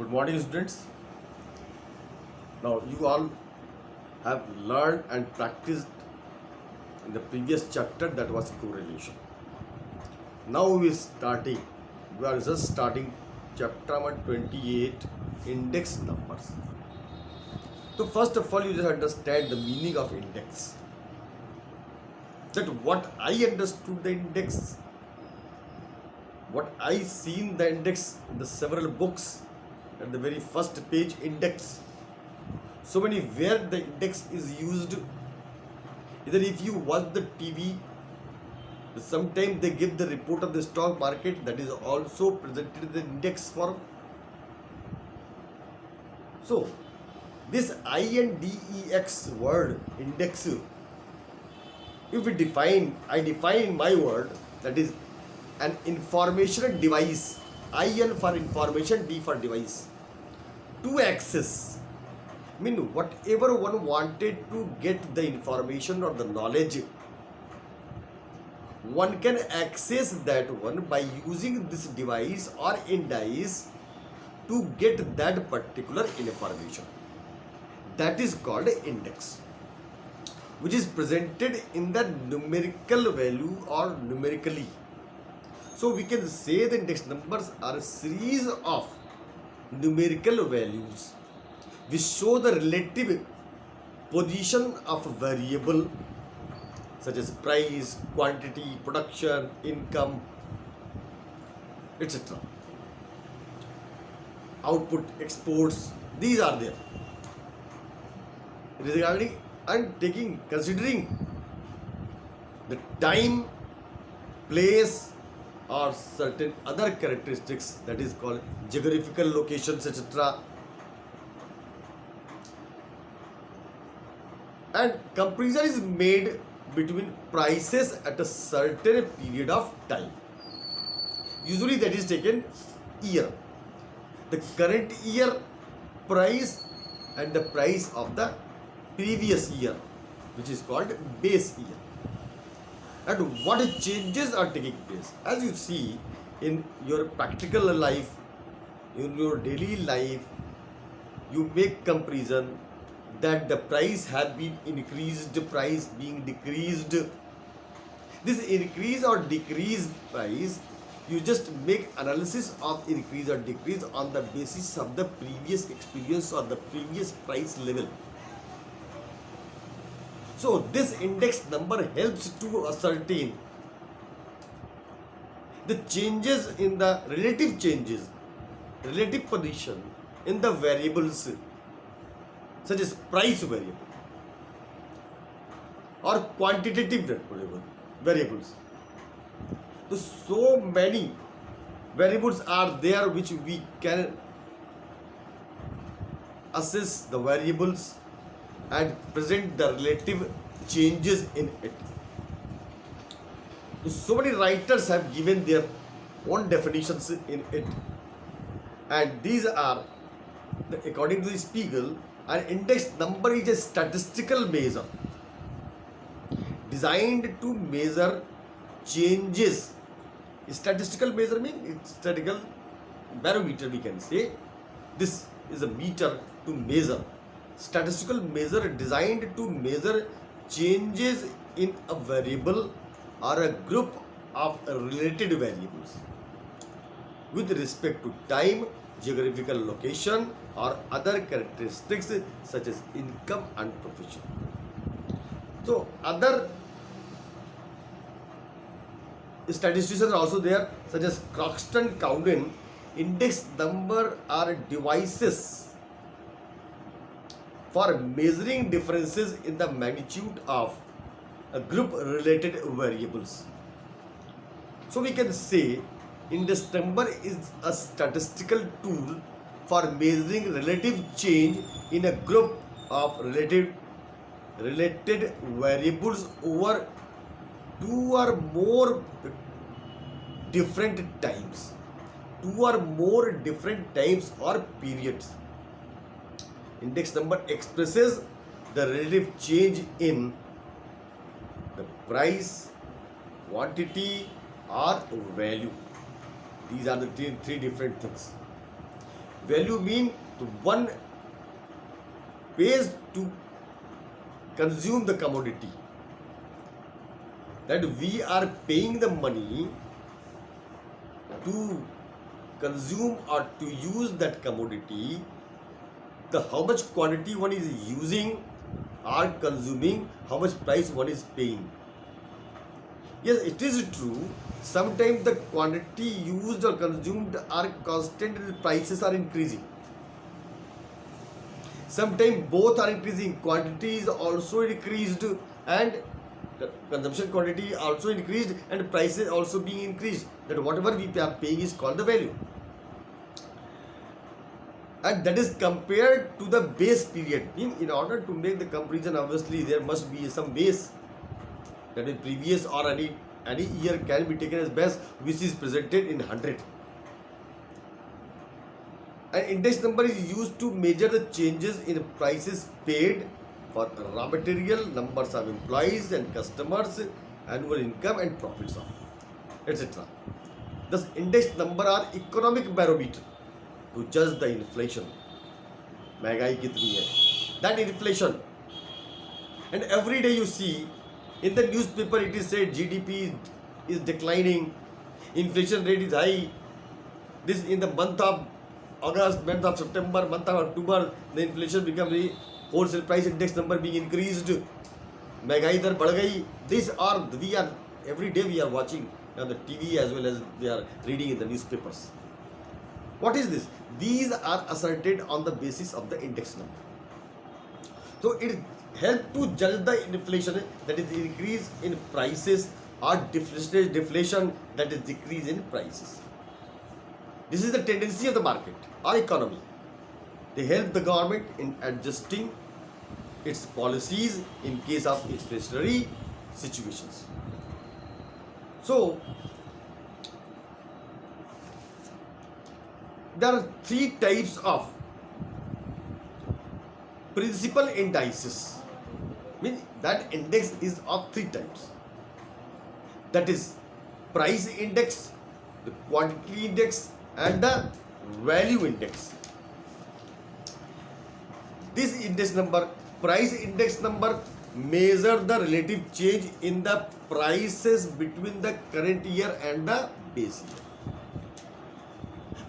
Good morning, students. Now, you all have learned and practiced in the previous chapter, that was correlation. Now we are just starting chapter number 28, index numbers. So, first of all, you just understand the meaning of index. That what I understood the index, what I seen the index in the several books, at the very first page, index. So many where the index is used, either if you watch the TV, sometimes they give the report of the stock market, that is also presented in the index form. So this INDEX word, index, if we I define my word, that is an information device. IN for information, D for device. To access, mean whatever one wanted to get the information or the knowledge, one can access that one by using this device or indice to get that particular information. That is called index, which is presented in the numerical value or numerically. So we can say the index numbers are a series of numerical values which show the relative position of a variable such as price, quantity, production, income, etc. Output, exports, these are there. It is regarding and considering the time, place, or certain other characteristics, that is called geographical locations, etc. And comparison is made between prices at a certain period of time. Usually that is taken year, the current year price and the price of the previous year, which is called base year. And what changes are taking place, as you see in your practical life, in your daily life, you make comparison that the price have been increased, price being decreased. This increase or decrease price, you just make analysis of increase or decrease on the basis of the previous experience or the previous price level. So this index number helps to ascertain the changes in the relative position in the variables such as price variable or quantitative variables. So many variables are there which we can assess the variables and present the relative changes in it. So many writers have given their own definitions in it, and these are, according to the Spiegel, an index number is a statistical measure designed to measure changes. Statistical measure means it's statistical barometer, we can say. This is a meter to measure. Statistical measure designed to measure changes in a variable or a group of related variables with respect to time, geographical location, or other characteristics such as income and profession. So other statisticians are also there, such as Croxton Cowden. Index number are devices for measuring differences in the magnitude of a group related variables. So we can say index number is a statistical tool for measuring relative change in a group of related variables over two or more different times or periods. Index number expresses the relative change in the price, quantity, or value. These are the three different things. Value mean one pays to consume the commodity. That we are paying the money to consume or to use that commodity. The how much quantity one is using or consuming, how much price one is paying. Yes, it is true. Sometimes the quantity used or consumed are constant and the prices are increasing. Sometimes both are increasing. Quantity is also increased and consumption quantity also increased and prices also being increased. That whatever we are paying is called the value. And that is compared to the base period. In order to make the comparison, obviously there must be some base. That is previous or any year can be taken as base, which is presented in 100. An index number is used to measure the changes in prices paid for raw material, numbers of employees and customers, annual income and profits of, etc. Thus, index number are economic barometer to judge the inflation. महंगाई कितनी है? That inflation. And every day you see in the newspaper it is said GDP is declining, inflation rate is high. This in the month of August, month of September, month of October, the inflation become the wholesale price index number being increased. महंगाई दर बढ़ गई. This are we are every day we are watching on the TV as well as we are reading in the newspapers. What is this? These are asserted on the basis of the index number. So it helps to judge the inflation, that is increase in prices, or deflation, that is decrease in prices. This is the tendency of the market or economy. They help the government in adjusting its policies in case of inflationary situations. So, there are three types of principal indices. Means that index is of three types. That is price index, the quantity index, and the value index. This index number, price index number, measure the relative change in the prices between the current year and the base year.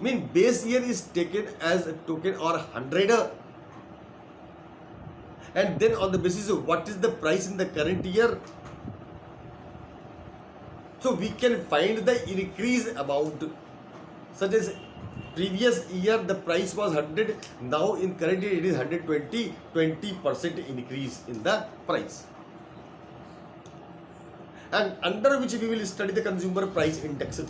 Mean base year is taken as a token or 100, and then on the basis of what is the price in the current year, so we can find the increase amount. Such as previous year the price was 100, now in current year it is 120, 20% increase in the price. And under which we will study the consumer price index.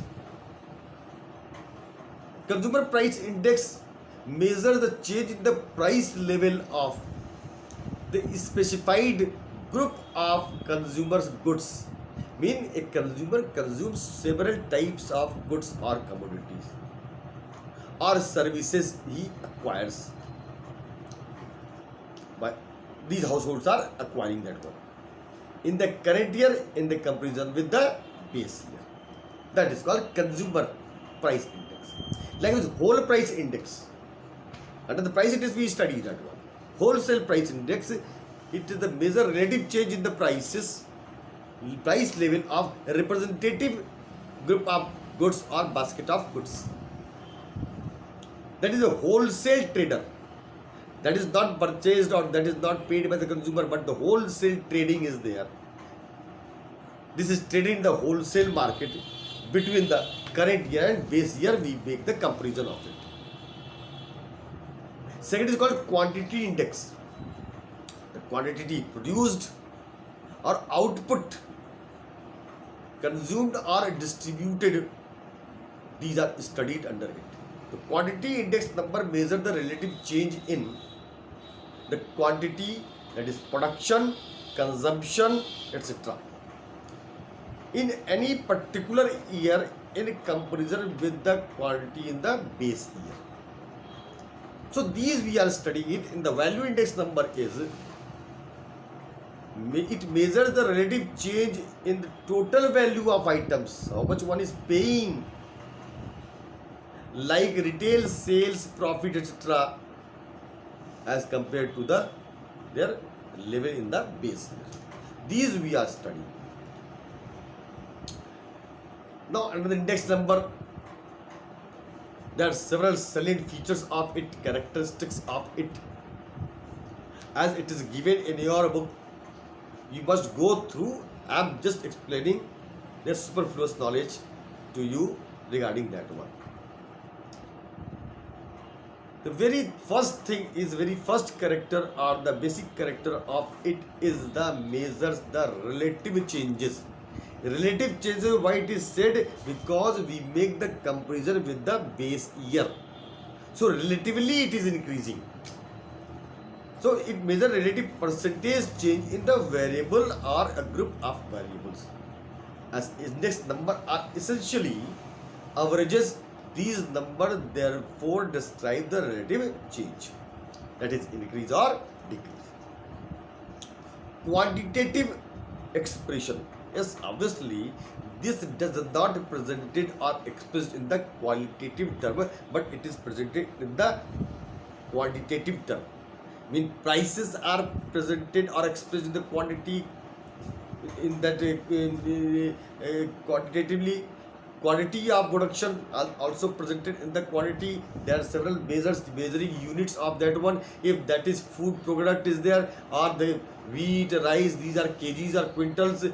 Consumer price index measures the change in the price level of the specified group of consumers goods. Mean a consumer consumes several types of goods or commodities or services he acquires. But these households are acquiring that one in the current year in the comparison with the base year. That is called consumer price index. Likewise, whole price index. Under the price index we study that one. Wholesale price index, it is the measure relative change in the prices, price level of a representative group of goods or basket of goods. That is a wholesale trader. That is not purchased or that is not paid by the consumer, but the wholesale trading is there. This is traded in the wholesale market between the current year and base year. We make the comparison of it. Second is called quantity index. The quantity produced or output, consumed or distributed, these are studied under it. The quantity index number measures the relative change in the quantity, that is production, consumption, etc. in any particular year in comparison with the quantity in the base year. So these we are studying it. In the value index number is, it measures the relative change in the total value of items, how much one is paying like retail sales, profit, etc., as compared to their level in the base year. These we are studying. Now, under the index number, there are several salient features of it, characteristics of it. As it is given in your book, you must go through. I am just explaining the superfluous knowledge to you regarding that one. The very first thing is, very first character or the basic character of it is the measures the relative changes. Relative changes, why it is said? Because we make the comparison with the base year. So relatively it is increasing. So it measures relative percentage change in the variable or a group of variables. As index number are essentially averages, these numbers therefore describe the relative change, that is increase or decrease. Quantitative expression, yes, obviously this does not presented or expressed in the qualitative term, but it is presented in the quantitative term. Mean prices are presented or expressed in the quantity, in that quantitatively. Quantity of production are also presented in the quantity. There are several measuring units of that one. If that is food product is there, or the wheat, rice, these are kgs or quintals.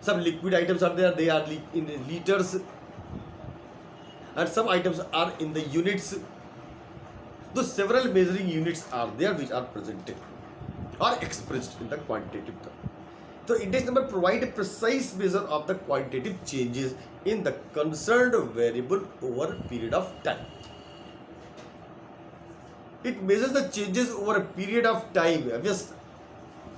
Some liquid items are there, they are in liters, and some items are in the units. Those several measuring units are there which are presented or expressed in the quantitative term. So index number provide a precise measure of the quantitative changes in the concerned variable over a period of time. It measures the changes over a period of time. Yes,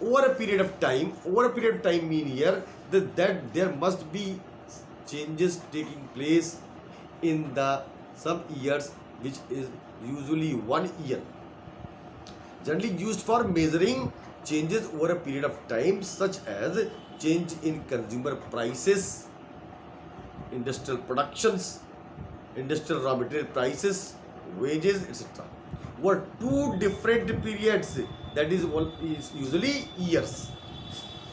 over a period of time. Over a period of time mean here that there must be changes taking place in the some years, which is usually 1 year. Generally used for measuring changes over a period of time, such as change in consumer prices, industrial productions, industrial raw material prices, wages, etc. Over 2 different periods, that is one is usually years,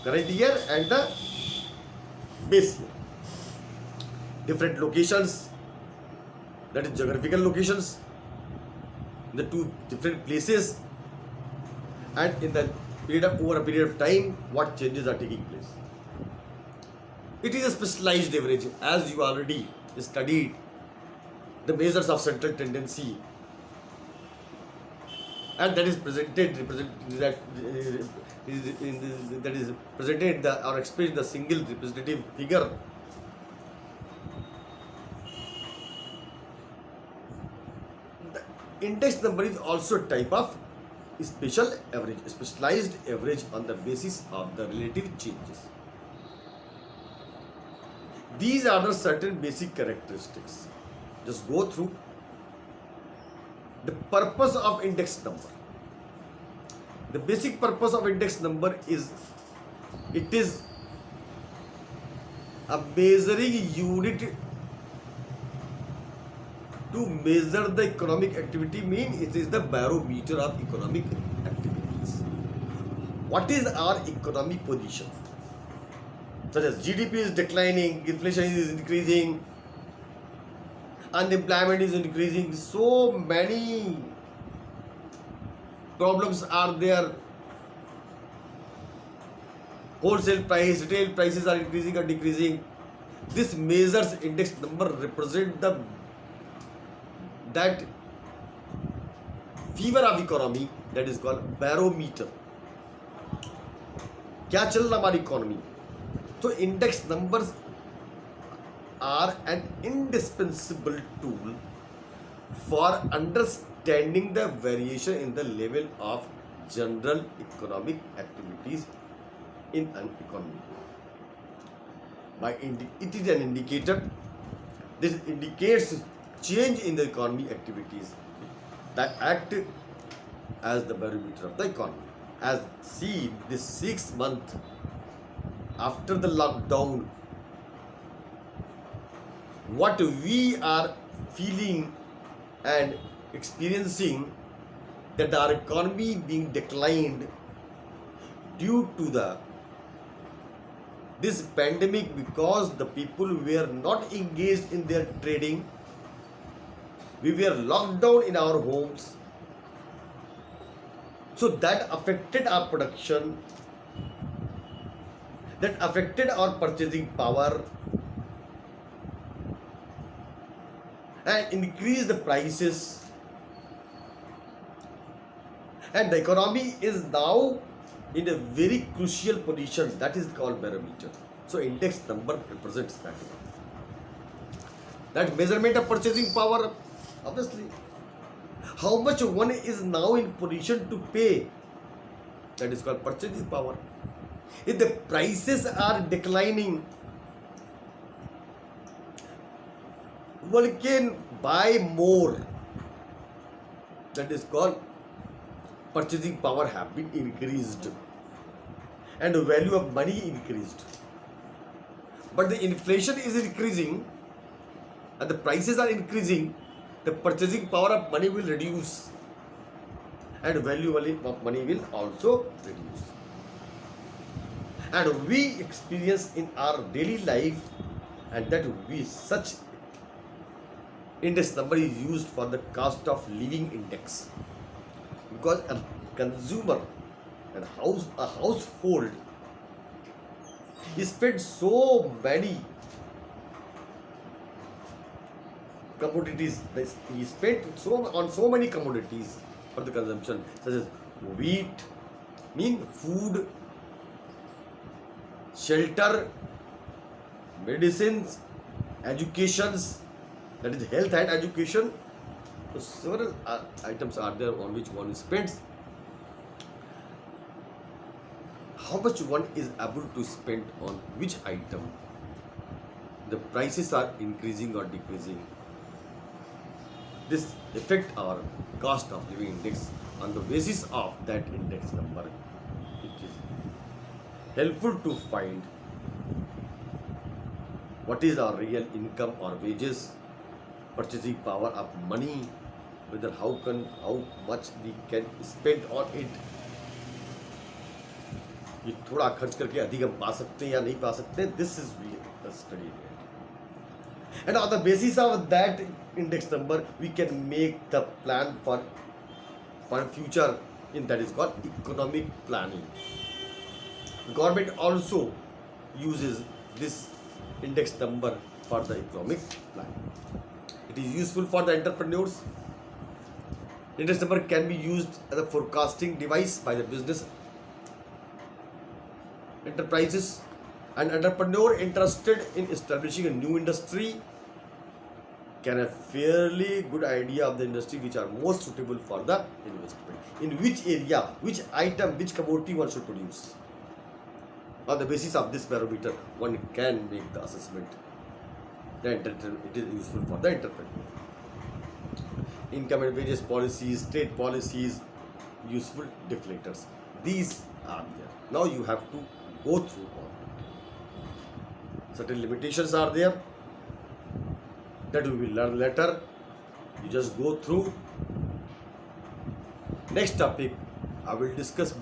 current year and the base year. Different locations, that is geographical locations, in the 2 different places, and in the period of, over a period of time, what changes are taking place. It is a specialized average, as you already studied the measures of central tendency, and that is presented that is presented in the, or expressed in the single representative figure. The index number is also a type of special average, specialized average on the basis of the relative changes. These are the certain basic characteristics. Just go through the purpose of index number. The basic purpose of index number is, it is a measuring unit to measure the economic activity. Mean it is the barometer of economic activities. What is our economic position? Such as GDP is declining, inflation is increasing, unemployment is increasing, so many problems are there. Wholesale price, retail prices are increasing or decreasing. This measures index number represent the that fever of economy, that is called barometer. क्या चल रहा हमारी economy? तो index numbers are an indispensable tool for understanding the variation in the level of general economic activities in an economy. It is an indicator. This indicates change in the economy activities that act as the barometer of the economy. As see this 6 month after the lockdown, what we are feeling and experiencing that our economy being declined due to this pandemic, because the people were not engaged in their trading. We were locked down in our homes, so that affected our production, that affected our purchasing power, and increased the prices. And the economy is now in a very crucial position, that is called barometer. So index number represents that measurement of purchasing power. Obviously, how much one is now in position to pay, that is called purchasing power. If the prices are declining, one can buy more, that is called purchasing power have been increased and the value of money increased. But the inflation is increasing and the prices are increasing, the purchasing power of money will reduce and value of money will also reduce. And we experience in our daily life, and that we such index number is used for the cost of living index, because a consumer and a household spends so many commodities. He spent on so many commodities for the consumption, such as wheat, food, shelter, medicines, educations, that is health and education. So several items are there on which one spends. How much one is able to spend on which item? The prices are increasing or decreasing. This affect our cost of living index. On the basis of that index number, it is helpful to find what is our real income or wages, purchasing power of money, whether how much we can spend on it. ये थोड़ा खर्च करके अधिक हम पा सकते हैं या नहीं पा सकते हैं. This is the study. And on the basis of that index number, we can make the plan for future, in that is called economic planning. Government also uses this index number for the economic planning. It is useful for the entrepreneurs. Index number can be used as a forecasting device by the business enterprises. An entrepreneur interested in establishing a new industry can have fairly good idea of the industry which are most suitable for the investment. In which area, which item, which commodity one should produce. On the basis of this barometer, one can make the assessment. Then it is useful for the entrepreneur. Income and wages policies, trade policies, useful deflators. These are there. Now you have to go through all. Certain limitations are there that we will learn later. You just go through. Next topic I will discuss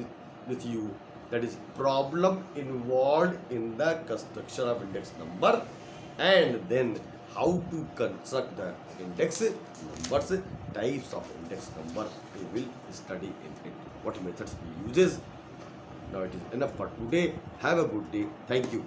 with you, that is problem involved in the construction of index number, and then how to construct the index numbers, types of index number we will study in it, what methods we uses. Now it is enough for today. Have a good day. Thank you.